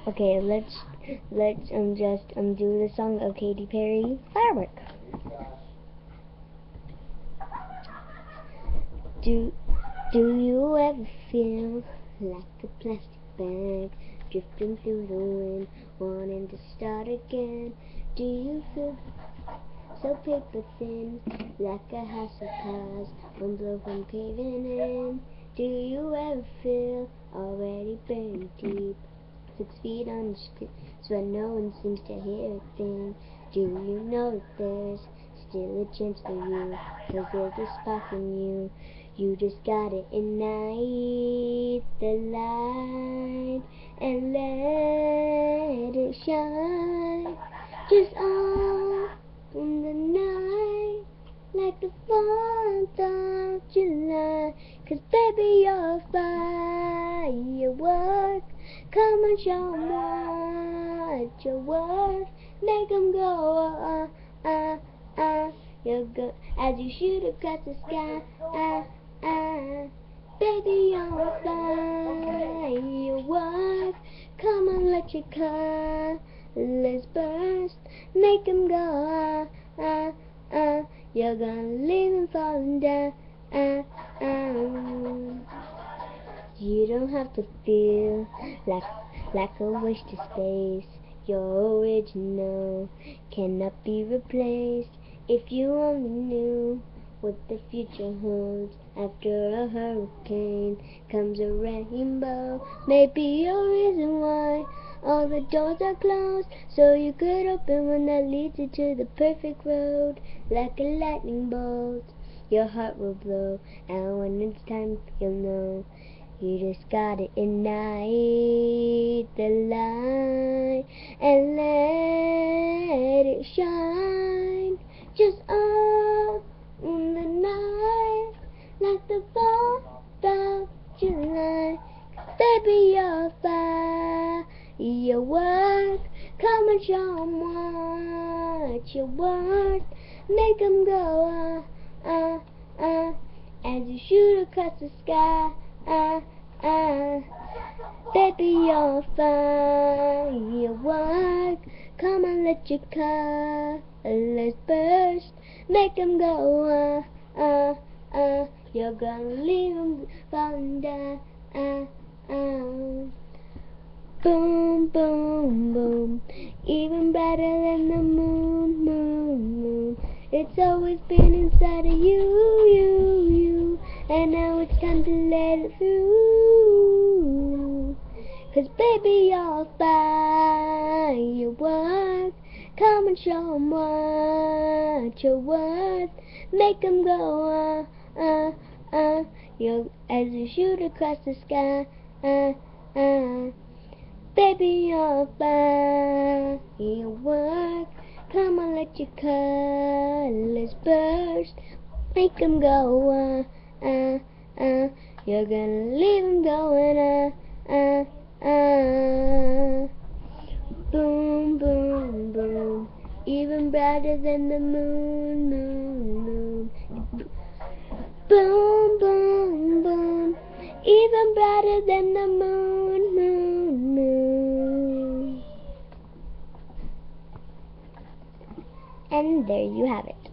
Okay, let's just do the song of Katy Perry, Firework. Do you ever feel like a plastic bag drifting through the wind, wanting to start again? Do you feel so paper thin, like a house of cards, one blow from caving in? Do you ever feel already buried deep, 6 feet under so no one seems to hear a thing? Do you know that there's still a chance for you, 'cause there's a spark in you? You just gotta ignite the light and let it shine, just on in the night, like the 4th of July. 'Cause baby, you're a firework. Come on, show 'em what you're worth. Make 'em go, you're good as you shoot across the sky. Baby, you're a firework. Come on, let your colors burst. Make 'em go, you're gonna leave 'em falling down. You don't have to feel like a waste of space. You're original, cannot be replaced. If you only knew what the future holds, after a hurricane comes a rainbow. Maybe you're a reason why all the doors are closed, so you could open one that leads you to the perfect road. Like a lightning bolt, your heart will blow, and when it's time, you'll know. You just gotta ignite the light and let it shine, just up in the night, like the 4th of July. Baby, you're firework. Come and show 'em what you're worth. Make 'em go, as you shoot across the sky. Baby, you're firework. Come on, let your colors burst. Make 'em go, you're gonna leave 'em falling down. Boom, boom, boom, even brighter than the moon, moon, moon. It's always been inside of you, and now it's time to let it through. 'Cause baby, you're firework. Come and show 'em what you're worth. Make 'em go, as you shoot across the sky. Baby, you're firework. Come on, let your colors burst. Make 'em go, you're gonna leave 'em going, boom, boom, boom, even brighter than the moon, moon, moon. Boom, boom, boom, even brighter than the moon, moon, moon. And there you have it.